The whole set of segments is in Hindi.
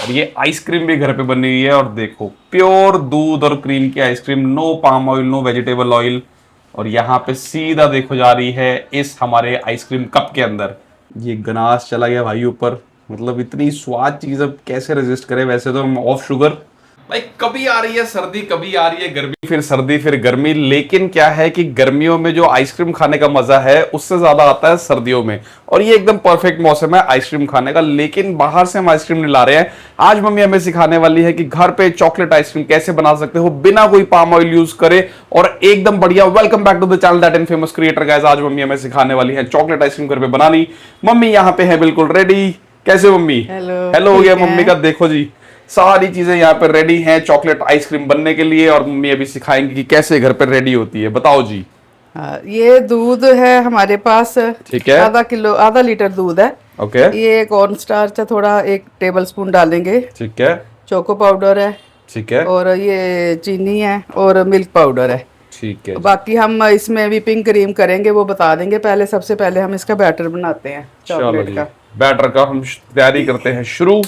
ये आइसक्रीम भी घर पे बनी हुई है और देखो प्योर दूध और क्रीम की ice cream, no palm oil no vegetable oil. और यहाँ पे सीधा देखो जा रही है इस हमारे आइसक्रीम कप के अंदर। ये गनास चला गया भाई ऊपर, मतलब इतनी स्वाद चीज अब कैसे रेजिस्ट करे। वैसे तो हम ऑफ शुगर भाई, कभी आ रही है सर्दी कभी आ रही है गर्मी, फिर सर्दी फिर गर्मी, लेकिन क्या है कि गर्मियों में जो आइसक्रीम खाने का मजा है उससे ज्यादा आता है सर्दियों में। और ये एकदम परफेक्ट मौसम है आइसक्रीम खाने का। लेकिन बाहर से हम आइसक्रीम नहीं ला रहे हैं, आज मम्मी हमें सिखाने वाली है कि घर पे चॉकलेट आइसक्रीम कैसे बना सकते हो बिना कोई पाम ऑयल यूज करे और एकदम बढ़िया। Welcome back to the channel that and famous creator guys. आज मम्मी हमें सिखाने वाली है चॉकलेट आइसक्रीम घर पे बनानी। मम्मी यहाँ पे है बिल्कुल रेडी। कैसे मम्मी? हेलो। हेलो हो गया ठीक है। मम्मी का, देखो जी सारी चीजें यहाँ पर रेडी हैं चॉकलेट आइसक्रीम बनने के लिए। और मम्मी अभी सिखाएंगी कि कैसे घर पर रेडी होती है। बताओ जी। हाँ, ये दूध है हमारे पास। ठीक है। आधा किलो, आधा लीटर दूध है। ओके। ये कॉर्न स्टार्च है, थोड़ा 1 टेबल स्पून डालेंगे। ठीक है। चोको पाउडर है। ठीक है। और ये चीनी है और मिल्क पाउडर है। ठीक है जी। बाकी हम इसमें व्हिपिंग क्रीम करेंगे, वो बता देंगे। पहले सबसे पहले हम इसका बैटर बनाते हैं चलो चॉकलेट जी, का। बैटर का हम तैयारी करते हैं शुरू।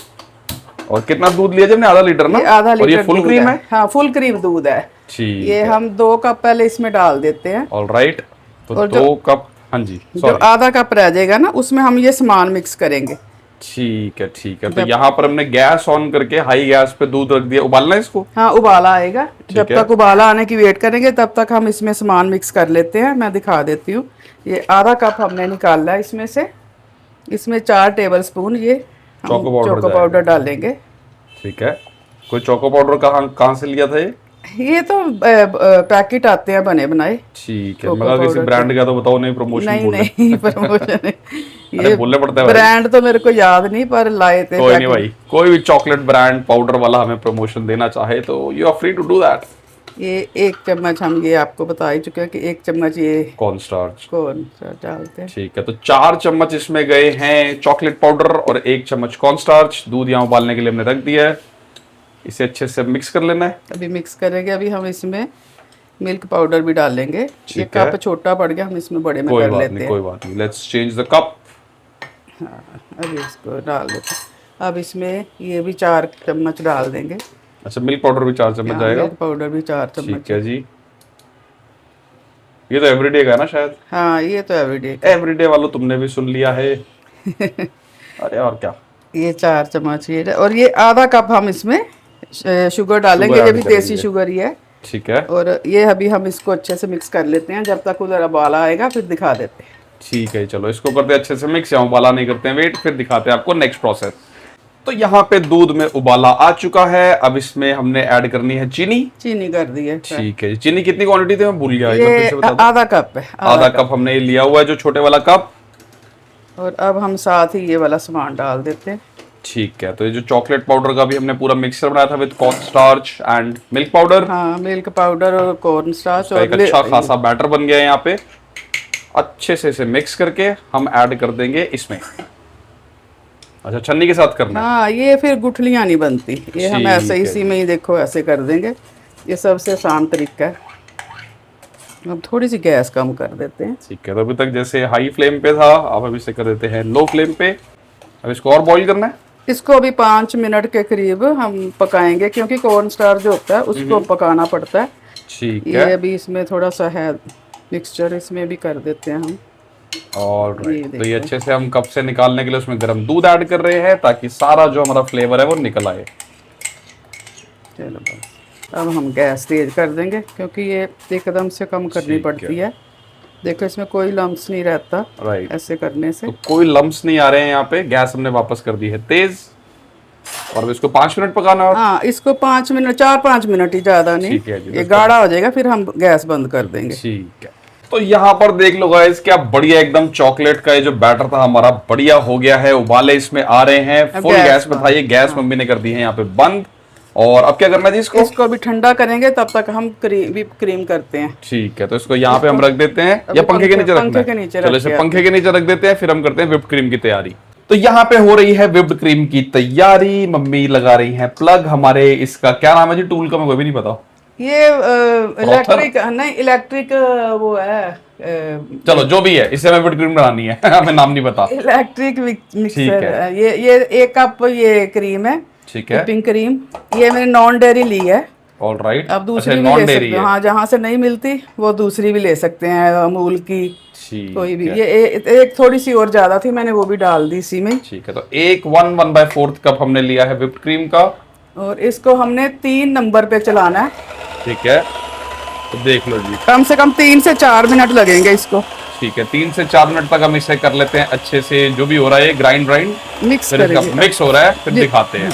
और कितना दूध लिया जब ने? आधा लीटर ना? ये आधा और ये लीटर फुल दूध क्रीम है। है? हाँ, फुल क्रीम दूध है। ठीक ये है। हम 2 कप पहले इसमें डाल देते हैं। ऑलराइट, तो और 2 कप। हाँ जी, जो सॉरी। आधा कप रह जाएगा ना, उसमें हम ये सामान मिक्स करेंगे। ठीक है ठीक है। तो यहाँ पर हमने गैस ऑन करके हाई गैस पे दूध रख दिया, उबालना है इसको? हाँ, उबाला आएगा। जब है। तक उबाला आने की वेट करेंगे तब तक हम इसमें सामान मिक्स कर लेते हैं। मैं दिखा देती हूँ। ये आधा कप हमने निकाला है इसमें से। इसमें 4 टेबल स्पून ये हम चोको पाउडर डालेंगे। ठीक है। कोई चोको पाउडर कहाँ से लिया था ये? ये तो पैकेट आते हैं बने बनाए। ठीक है, चोको मगर किसी पाउडर ब्रांड का तो बताओ, नहीं प्रमोशन नहीं बोल रहे। नहीं, प्रमोशन अरे ये बोलने पड़ता है भाई। ब्रांड तो मेरे को याद नहीं, पर लाए थे कोई नहीं पैकेट। भाई, कोई भी चॉकलेट ब्रांड पाउडर वाला हमें प्रमोशन देना चाहे तो you are free to do that. ये 1 चम्मच हम ये आपको बता ही चुके हैं कि 1 चम्मच ये कॉर्न स्टार्च। कौन सा डालते हैं। ठीक है, तो 4 चम्मच इसमें गए हैं चॉकलेट पाउडर और 1 चम्मच कॉर्न स्टार्च। दूध यहाँ उबालने के लिए हमने रख दिया है, इसे अच्छे से मिक्स कर लेना है। अभी मिक्स करेंगे। अभी हम इसमें मिल्क पाउडर भी डालेंगे। ये कप छोटा पड़ गया, हम इसमें बड़े में कर लेते हैं। कोई बात नहीं, लेट्स चेंज द कप। हाँ, अभी इसको डाल देते हैं। अब इसमें ये भी 4 चम्मच डाल देंगे। अच्छा, मिल्क पाउडर भी 4 चम्मच जाएगा? मिल्क पाउडर भी 4 चम्मच। ठीक है जी। ये तो एवरीडे का है ना शायद? हाँ, ये तो एवरीडे। एवरीडे वालों तुमने भी सुन लिया है। अरे और क्या। ये 4 चम्मच ये, और ये आधा कप हम इसमें शुगर डालेंगे। ये भी देसी शुगर ही है। ठीक है। और ये अभी हम इसको अच्छे से मिक्स कर लेते हैं। जब तक उधर उबाला आएगा फिर दिखा देते हैं। ठीक है, चलो इसको करते हैं अच्छे से मिक्स। या उबाला नहीं करते हैं, वेट, फिर दिखाते हैं आपको नेक्स्ट प्रोसेस। तो यहाँ पे दूध में उबाला आ चुका है। अब इसमें हमने ऐड करनी है चीनी। चीनी कर दी है। ठीक है, चीनी कितनी क्वांटिटी थी मैं भूल गया, ये आधा कप है। आधा कप हमने ये लिया हुआ है, जो छोटे वाला कप। और अब हम साथ ही ये वाला सामान डाल देते हैं। ठीक है, तो ये जो चॉकलेट पाउडर का भी हमने पूरा मिक्सचर बनाया था with corn starch and milk powder. हाँ, मिल्क पाउडर और कॉर्न स्टार्च और एक अच्छा खासा बैटर बन गया है यहाँ पे। अच्छे से इसे मिक्स करके हम ऐड कर देंगे इसमें। अच्छा, छन्नी के साथ करना है? हाँ, ये फिर गुठलियाँ नहीं बनती। ये हम ऐसे ठीक है। इसी में ही देखो ऐसे कर देंगे। ये सबसे आसान तरीका है। अब थोड़ी सी गैस कम कर देते हैं। ठीक है, तो अभी तक जैसे हाई फ्लेम पे था, अब हम इसे कर देते हैं लो फ्लेम पे। अब इसको और बॉईल करना है? इसको अभी 5 मिनट के करीब हम पकाएंगे, क्योंकि कॉर्न स्टार्च जो होता है उसको पकाना पड़ता है। ठीक है। ये अभी इसमें थोड़ा सा है मिक्सचर, इसमें भी कर देते हैं हम। ऑलराइट, तो ये अच्छे से हम कप से निकालने के लिए उसमें गर्म दूध ऐड कर रहे हैं ताकि सारा जो हमारा फ्लेवर है वो निकल आए। चलो बस, अब हम गैस तेज कर देंगे, क्योंकि ये एकदम से कम करनी पड़ती है। देखो इसमें कोई लम्स नहीं रहता। राइट, ऐसे करने से तो कोई लम्स नहीं आ रहे हैं यहाँ पे। गैस हमने वापस कर दी है तेज। और अब इसको 5 मिनट पकाना है। हाँ, इसको 5 मिनट, 4-5 मिनट ही, ज्यादा नहीं। ठीक है जी, ये गाढ़ा हो जाएगा फिर हम गैस बंद कर देंगे। ठीक है। तो यहाँ पर देख लो गाइस, क्या बढ़िया एकदम चॉकलेट का ये जो बैटर था हमारा बढ़िया हो गया है। उबाले इसमें आ रहे हैं। फुल गैस पे था ये, गैस मम्मी ने कर दी है यहाँ पे बंद। और अब क्या करना है जी इसको? इसको अभी ठंडा करेंगे, तब तक हम व्हिप क्रीम करते हैं। ठीक है, तो इसको यहाँ पे हम रख देते हैं, या पंखे के नीचे रखना है? चलो इसे पंखे के नीचे रख देते हैं, फिर हम करते हैं व्हिप्ड क्रीम की तैयारी। तो यहाँ पे हो रही है व्हिप्ड क्रीम की तैयारी। मम्मी लगा रही है प्लग हमारे। इसका क्या नाम है जी? टूल का मैं कोई भी नहीं पता। ये इलेक्ट्रिक नहीं, इलेक्ट्रिक वो है। चलो जो भी है, इससे हमें व्हिप्ड क्रीम बनानी है। हमें नाम नहीं पता। इलेक्ट्रिक मिक्सर ठीक है। है। ये 1 कप ये क्रीम है। ठीक है। व्हिपिंग क्रीम ये मैंने नॉन डेयरी ली है। All right. अब दूसरी भी ले सकते हो, हाँ जहाँ से नहीं मिलती वो दूसरी भी ले सकते हैं, अमूल की कोई भी। ये एक थोड़ी सी और ज्यादा थी, मैंने वो भी डाल दी इसी में। ठीक है, तो एक 1/4 कप हमने लिया है व्हिप्ड क्रीम का, और इसको हमने 3 नंबर पे चलाना है। ठीक है, तो देख लो जी, कम से कम 3 से 4 मिनट लगेंगे इसको। ठीक है, 3 से 4 मिनट तक हम इसे कर लेते हैं अच्छे से, जो भी हो रहा है ग्राइंड मिक्स करेंगे। मिक्स हो रहा है, फिर दिखाते हैं।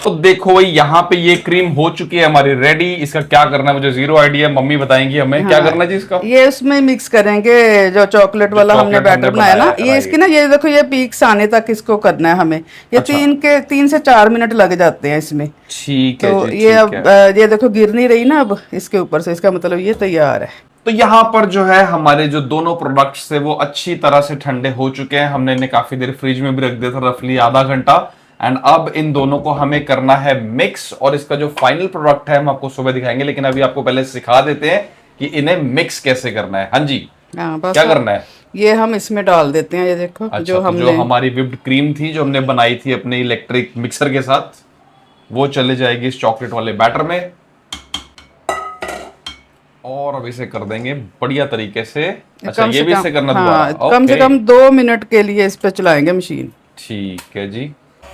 तो देखो भाई यहाँ पे ये क्रीम हो चुकी है हमारी रेडी। इसका क्या करना है मुझे जीरो आइडिया, मम्मी बताएंगी हमें। क्या करना है जी इसका? ये उसमें मिक्स करेंगे जो चॉकलेट वाला हमने बैटर बनाया ना, ये इसकी ना, ये देखो ये पीक्स आने तक इसको करना है हमें। ये 3 से 4 मिनट लग जाते हैं इसमें। ठीक है तो जी, ये अब ये देखो गिर नहीं रही ना अब इसके ऊपर से, इसका मतलब ये तैयार है। तो यहाँ पर जो है हमारे जो दोनों प्रोडक्ट्स थे वो अच्छी तरह से ठंडे हो चुके हैं। हमने इन्हें काफी देर फ्रिज में भी रख दिया था, रफली आधा घंटा। एंड अब इन दोनों को हमें करना है मिक्स, और इसका जो फाइनल प्रोडक्ट है हम आपको सुबह दिखाएंगे, लेकिन अभी आपको पहले सिखा देते हैं कि इन्हें मिक्स कैसे करना है। हाँ जी, बस क्या करना है? ये हम इसमें डाल देते हैं, ये देखो। अच्छा, जो हमने जो हमारी व्हिप्ड क्रीम थी जो हमने बनाई थी अपने इलेक्ट्रिक मिक्सर के साथ, वो चले जाएगी इस चॉकलेट वाले बैटर में। और अब इसे कर देंगे बढ़िया तरीके से। अच्छा, ये भी इसे करना दोबारा। कम से कम 2 मिनट के लिए इस पे चलाएंगे मशीन। ठीक है जी,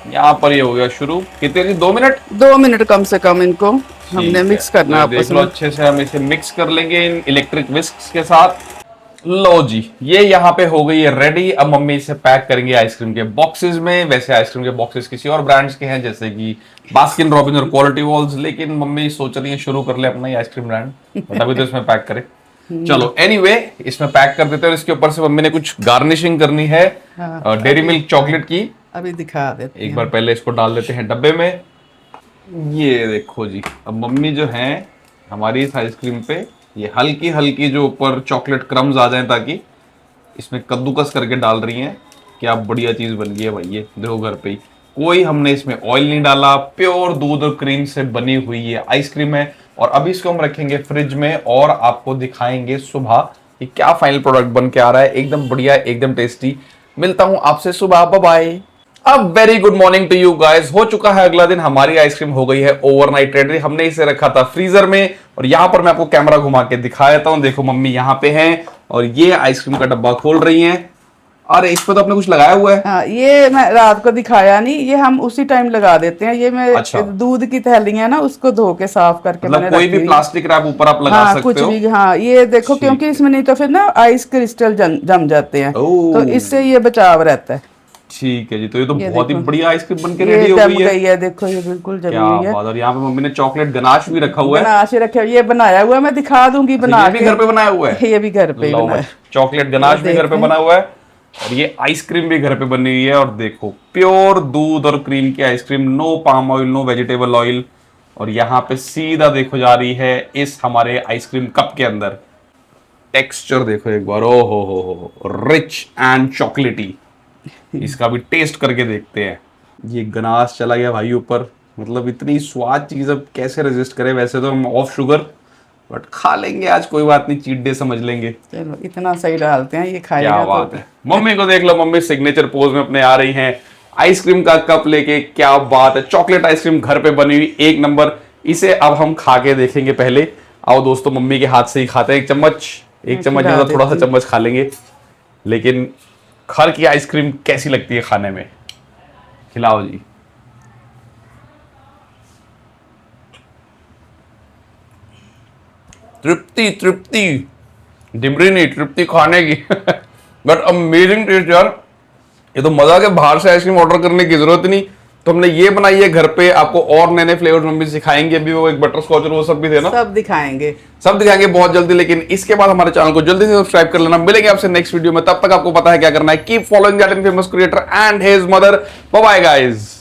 यहाँ पर ये हो गया शुरू। कितने जी? 2 मिनट? 2 मिनट कम से कम इनको हमने मिक्स करना है। देख लो अच्छे से हम इसे मिक्स कर लेंगे इन इलेक्ट्रिक विस्क के साथ। लो जी, ये यहाँ पे हो गई है रेडी। अब मम्मी इसे पैक करेंगे आइसक्रीम के बॉक्सेस में। वैसे आइसक्रीम के बॉक्सेस किसी और ब्रांड्स के हैं, जैसे कि बास्किन रॉबिन्स और क्वालिटी वॉल्स, लेकिन मम्मी सोच रही है शुरू कर ले अपना ही आइसक्रीम ब्रांड, बट अभी तो इसमें पैक करे। चलो एनीवे, इसमें पैक कर देते हैं। और इसके ऊपर से मम्मी ने कुछ गार्निशिंग करनी है डेयरी मिल्क चॉकलेट की। अभी दिखा देते हैं। एक बार पहले इसको डाल देते हैं डब्बे में। ये देखो जी, अब मम्मी जो है हमारी इस आइसक्रीम पे ये हल्की हल्की जो ऊपर चॉकलेट क्रम्स आ जाएं, ताकि इसमें कद्दूकस करके डाल रही हैं। क्या बढ़िया चीज बन गई है भाई, ये देखो घर पे ही। कोई हमने इसमें ऑयल नहीं डाला, प्योर दूध और क्रीम से बनी हुई ये आइसक्रीम है। और अभी इसको हम रखेंगे फ्रिज में और आपको दिखाएंगे सुबह कि क्या फाइनल प्रोडक्ट बन के आ रहा है। एकदम बढ़िया, एकदम टेस्टी। मिलता हूं आपसे सुबह, बाय बाय। अब very good morning to you guys. हो चुका है अगला दिन, हमारी आइसक्रीम हो गई है ओवरनाइट रेडी। हमने इसे रखा था फ्रीजर में, और यहां पर मैं आपको कैमरा घुमा के दिखा देता हूं। देखो मम्मी यहां पे हैं और ये आइसक्रीम का डब्बा खोल रही हैं। अरे इस पर तो आपने कुछ लगाया हुआ है। हाँ, ये मैं रात को दिखाया नहीं, ये हम उसी टाइम लगा देते हैं। ये मैं अच्छा। दूध की थैली है ना, उसको धो के साफ करके मतलब कोई भी प्लास्टिक रैप ऊपर आप लगा सकते कुछ हो। भी। हाँ, ये देखो, क्योंकि इसमें नहीं तो फिर ना आइस क्रिस्टल जम जाते हैं, तो इससे ये बचाव रहता है। ठीक है जी, तो ये तो बहुत ही बढ़िया आइसक्रीम बनके ये रेडी हो जम गई है। गई है, देखो ये बिल्कुल जमी हुई है। और यहाँ पे मम्मी ने चॉकलेट गनाश भी रखा हुआ है। गनाश रखा हुआ, ये बनाया हुआ है, मैं दिखा दूंगी बना ये भी घर पे बनाया हुआ है। ये भी घर पे बनाया। चॉकलेट गनाश भी घर पे बना हुआ है, और ये आइसक्रीम भी घर पे बनी हुई है। और देखो प्योर दूध और क्रीम की ice cream, no palm oil, no vegetable oil. और यहाँ पे सीधा देखो जा रही है इस हमारे आइसक्रीम कप के अंदर। टेक्सचर देखो एक बार, ओ हो, रिच एंड चॉकलेटी। इसका भी टेस्ट करके देखते हैं। ये गनाश चला गया भाई ऊपर, मतलब इतनी स्वाद चीज अब कैसे रेजिस्ट करे। वैसे तो हम ऑफ शुगर, बट खा लेंगे आज, कोई बात नहीं, चीट डे समझ लेंगे। चलो इतना सही डालते हैं, ये खाएगा। क्या बात है। मम्मी को देख लो, मम्मी सिग्नेचर पोज में अपने आ रही हैं आइसक्रीम का कप लेके। क्या बात है, चॉकलेट आइसक्रीम घर पे बनी हुई, एक नंबर। इसे अब हम खा के देखेंगे पहले। आओ दोस्तों, मम्मी के हाथ से ही खाते हैं। एक चम्मच मतलब थोड़ा सा चम्मच खा लेंगे, लेकिन घर की आइसक्रीम कैसी लगती है खाने में, खिलाओ जी। तृप्ति तृप्ति, डिमरी नहीं, तृप्ति खाने की। बट अमेजिंग टेस्ट यार, ये तो मजा के बाहर से आइसक्रीम ऑर्डर करने की जरूरत नहीं। तो हमने ये बनाई है घर पे। आपको और नए नए फ्लेवर्स मम्मी सिखाएंगे। अभी वो एक बटर स्कॉच और वो सब भी थे ना, सब दिखाएंगे बहुत जल्दी। लेकिन इसके बाद हमारे चैनल को जल्दी से सब्सक्राइब कर लेना। मिलेंगे आपसे नेक्स्ट वीडियो में, तब तक आपको पता है क्या करना है। Keep following that famous creator and his mother. Bye bye guys.